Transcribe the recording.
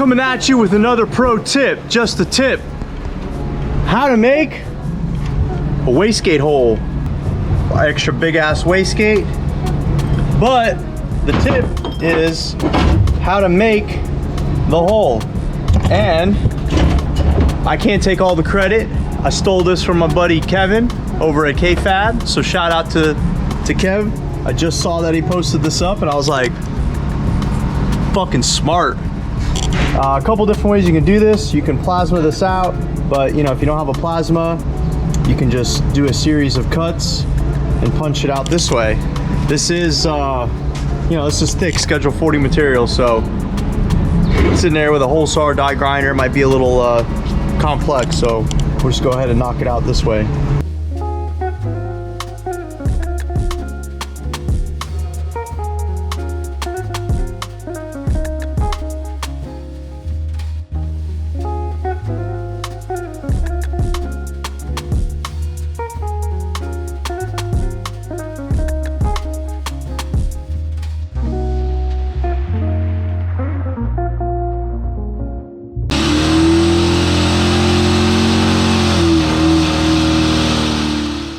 coming at you with another pro tip, just a tip. How to make a wastegate hole. Extra big ass wastegate. But the tip is how to make the hole. And I can't take all the credit. I stole this from my buddy Kevin over at KFab. So shout out to Kev. I just saw that he posted this up and I was like, fucking smart. A couple different ways you can do this. You can plasma this out, but you know, if you don't have a plasma, you can just do a series of cuts and punch it out this way. This is, you know, this is thick Schedule 40 material, so sitting there with a hole saw or die grinder might be a little complex, so we'll just go ahead and knock it out this way.